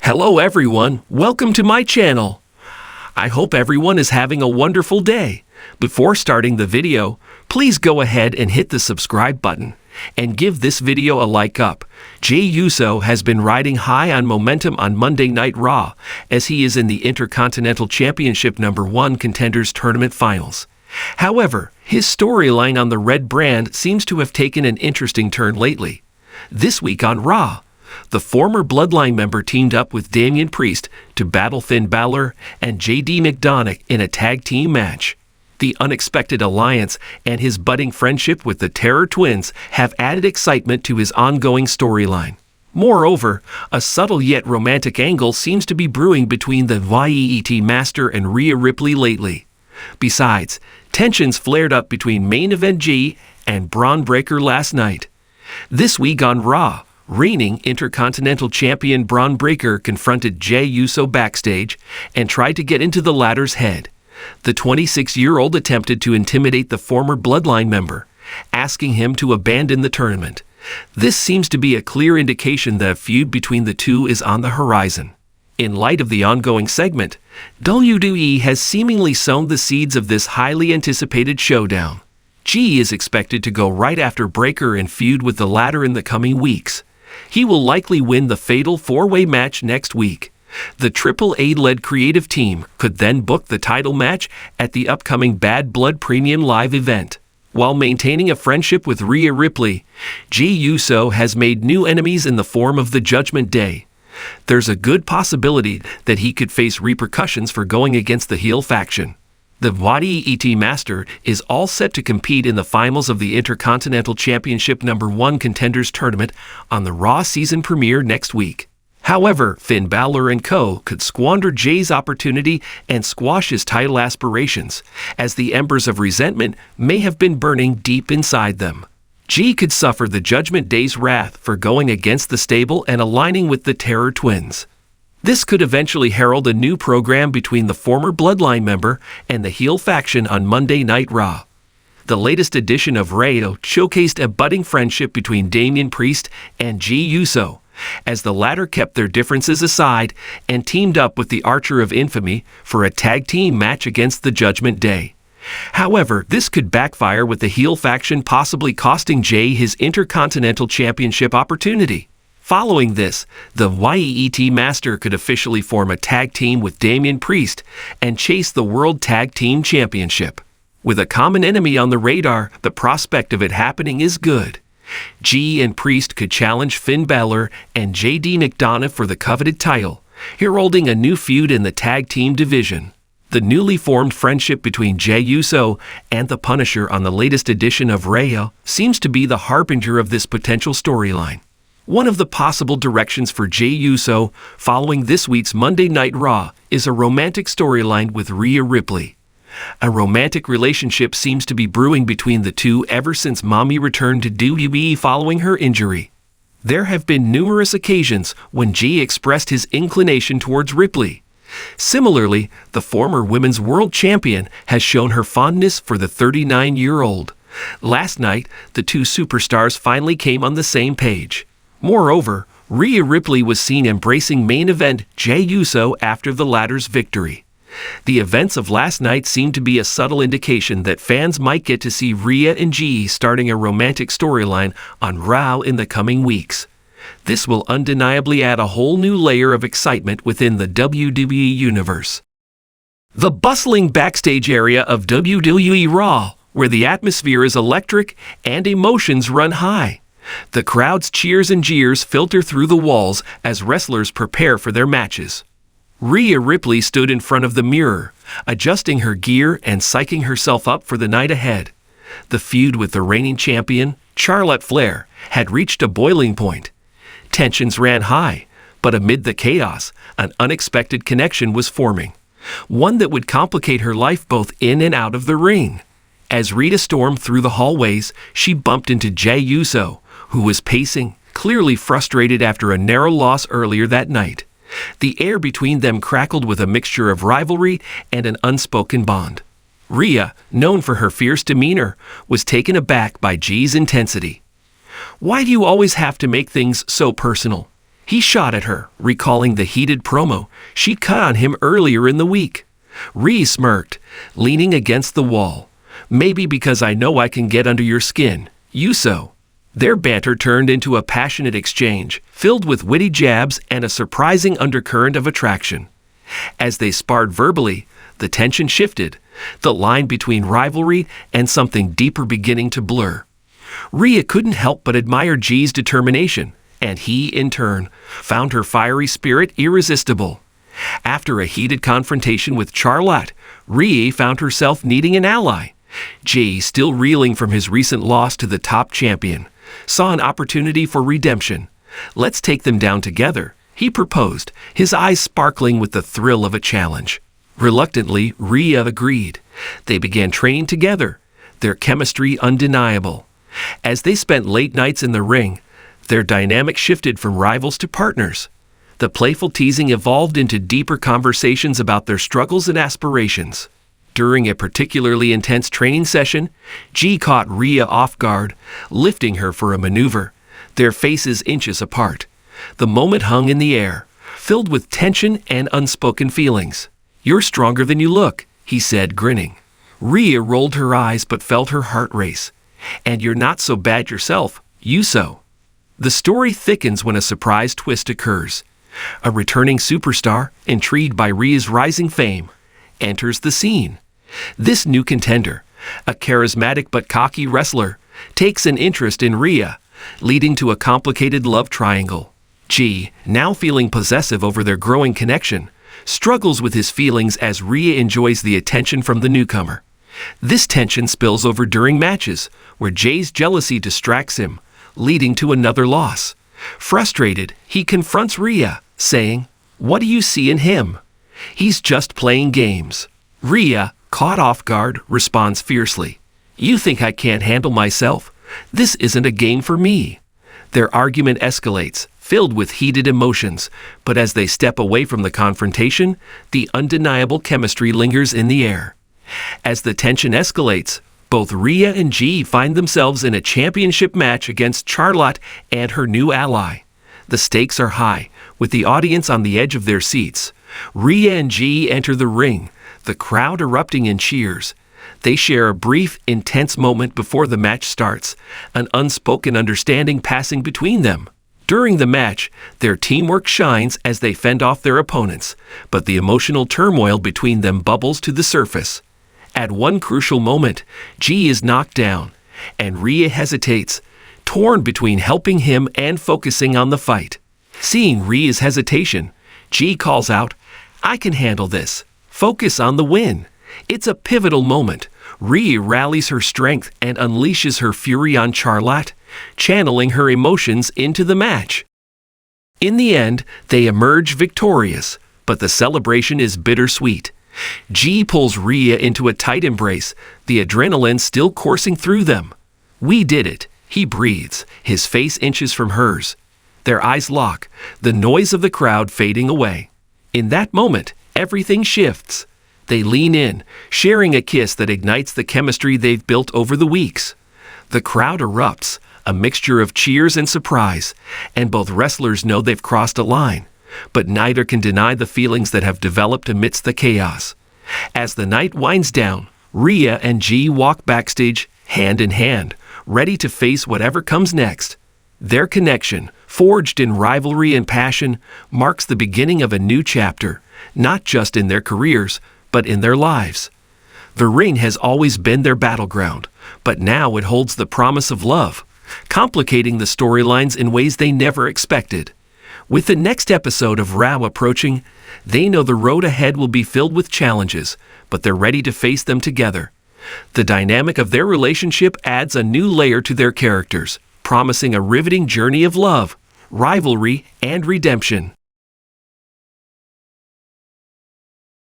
Hello everyone, welcome to my channel. I hope everyone is having a wonderful day. Before starting the video, please go ahead and hit the subscribe button and give this video a like up. Jey Uso has been riding high on momentum on Monday Night Raw as he is in the Intercontinental Championship #1 Contenders Tournament Finals. However, his storyline on the Red brand seems to have taken an interesting turn lately. This week on Raw, the former Bloodline member teamed up with Damian Priest to battle Finn Balor and JD McDonough in a tag team match. The unexpected alliance and his budding friendship with the Terror Twins have added excitement to his ongoing storyline. Moreover, a subtle yet romantic angle seems to be brewing between the YET Master and Rhea Ripley lately. Besides, tensions flared up between Main Event Jey and Braun Breaker last night. This week on Raw, reigning Intercontinental Champion Braun Breaker confronted Jey Uso backstage and tried to get into the latter's head. The 26-year-old attempted to intimidate the former Bloodline member, asking him to abandon the tournament. This seems to be a clear indication that a feud between the two is on the horizon. In light of the ongoing segment, WWE has seemingly sown the seeds of this highly anticipated showdown. Jey is expected to go right after Breaker and feud with the latter in the coming weeks. He will likely win the fatal four-way match next week. The AAA-led creative team could then book the title match at the upcoming Bad Blood Premium Live event. While maintaining a friendship with Rhea Ripley, Jey Uso has made new enemies in the form of the Judgment Day. There's a good possibility that he could face repercussions for going against the heel faction. The YET Master is all set to compete in the finals of the Intercontinental Championship #1 Contenders Tournament on the Raw season premiere next week. However, Finn Balor and co. could squander Jey's opportunity and squash his title aspirations, as the embers of resentment may have been burning deep inside them. Jey could suffer the Judgment Day's wrath for going against the stable and aligning with the Terror Twins. This could eventually herald a new program between the former Bloodline member and the heel faction on Monday Night Raw. The latest edition of Raw showcased a budding friendship between Damian Priest and Jey Uso, as the latter kept their differences aside and teamed up with the Archer of Infamy for a tag team match against the Judgment Day. However, this could backfire with the heel faction possibly costing Jey his Intercontinental Championship opportunity. Following this, the YET Master could officially form a tag team with Damian Priest and chase the World Tag Team Championship. With a common enemy on the radar, the prospect of it happening is good. Jey and Priest could challenge Finn Balor and JD McDonough for the coveted title, heralding a new feud in the tag team division. The newly formed friendship between Jey Uso and the Punisher on the latest edition of Raw seems to be the harbinger of this potential storyline. One of the possible directions for Jey Uso following this week's Monday Night Raw is a romantic storyline with Rhea Ripley. A romantic relationship seems to be brewing between the two ever since Mommy returned to WWE following her injury. There have been numerous occasions when Jey expressed his inclination towards Ripley. Similarly, the former Women's World Champion has shown her fondness for the 39-year-old. Last night, the two superstars finally came on the same page. Moreover, Rhea Ripley was seen embracing main event Jey Uso after the latter's victory. The events of last night seemed to be a subtle indication that fans might get to see Rhea and Jey starting a romantic storyline on Raw in the coming weeks. This will undeniably add a whole new layer of excitement within the WWE universe. The bustling backstage area of WWE Raw, where the atmosphere is electric and emotions run high. The crowd's cheers and jeers filter through the walls as wrestlers prepare for their matches. Rhea Ripley stood in front of the mirror, adjusting her gear and psyching herself up for the night ahead. The feud with the reigning champion, Charlotte Flair, had reached a boiling point. Tensions ran high, but amid the chaos, an unexpected connection was forming, one that would complicate her life both in and out of the ring. As Rhea stormed through the hallways, she bumped into Jey Uso, who was pacing, clearly frustrated after a narrow loss earlier that night. The air between them crackled with a mixture of rivalry and an unspoken bond. Rhea, known for her fierce demeanor, was taken aback by Jey's intensity. "Why do you always have to make things so personal?" He shot at her, recalling the heated promo she cut on him earlier in the week. Rhea smirked, leaning against the wall. Maybe because I know I can get under your skin, Uso. Their banter turned into a passionate exchange, filled with witty jabs and a surprising undercurrent of attraction. As they sparred verbally, the tension shifted, the line between rivalry and something deeper beginning to blur. Rhea couldn't help but admire Jey's determination, and he, in turn, found her fiery spirit irresistible. After a heated confrontation with Charlotte, Rhea found herself needing an ally. Jey, still reeling from his recent loss to the top champion, saw an opportunity for redemption. "Let's take them down together," he proposed, his eyes sparkling with the thrill of a challenge. Reluctantly, Rhea agreed. They began training together, their chemistry undeniable. As they spent late nights in the ring, their dynamic shifted from rivals to partners. The playful teasing evolved into deeper conversations about their struggles and aspirations. During a particularly intense training session, Jey caught Rhea off guard, lifting her for a maneuver, their faces inches apart. The moment hung in the air, filled with tension and unspoken feelings. "You're stronger than you look," he said, grinning. Rhea rolled her eyes but felt her heart race. "And you're not so bad yourself, Uso." The story thickens when a surprise twist occurs. A returning superstar, intrigued by Rhea's rising fame, enters the scene. This new contender, a charismatic but cocky wrestler, takes an interest in Rhea, leading to a complicated love triangle. Jey, now feeling possessive over their growing connection, struggles with his feelings as Rhea enjoys the attention from the newcomer. This tension spills over during matches, where Jey's jealousy distracts him, leading to another loss. Frustrated, he confronts Rhea, saying, "What do you see in him? He's just playing games." Rhea, caught off guard, responds fiercely, "You think I can't handle myself? This isn't a game for me." Their argument escalates, filled with heated emotions, but as they step away from the confrontation, the undeniable chemistry lingers in the air. As the tension escalates, both Rhea and Jey find themselves in a championship match against Charlotte and her new ally. The stakes are high, with the audience on the edge of their seats. Rhea and Jey enter the ring, the crowd erupting in cheers. They share a brief, intense moment before the match starts, an unspoken understanding passing between them. During the match, their teamwork shines as they fend off their opponents, but the emotional turmoil between them bubbles to the surface. At one crucial moment, Jey is knocked down, and Rhea hesitates, torn between helping him and focusing on the fight. Seeing Rhea's hesitation, Jey calls out, "I can handle this. Focus on the win." It's a pivotal moment. Rhea rallies her strength and unleashes her fury on Charlotte, channeling her emotions into the match. In the end, they emerge victorious, but the celebration is bittersweet. Jey pulls Rhea into a tight embrace, the adrenaline still coursing through them. "We did it," he breathes, his face inches from hers. Their eyes lock, the noise of the crowd fading away. In that moment, everything shifts. They lean in, sharing a kiss that ignites the chemistry they've built over the weeks. The crowd erupts, a mixture of cheers and surprise, and both wrestlers know they've crossed a line, but neither can deny the feelings that have developed amidst the chaos. As the night winds down, Rhea and Jey walk backstage, hand in hand, ready to face whatever comes next. Their connection, forged in rivalry and passion, marks the beginning of a new chapter, not just in their careers, but in their lives. The ring has always been their battleground, but now it holds the promise of love, complicating the storylines in ways they never expected. With the next episode of Raw approaching, they know the road ahead will be filled with challenges, but they're ready to face them together. The dynamic of their relationship adds a new layer to their characters, promising a riveting journey of love, rivalry, and redemption.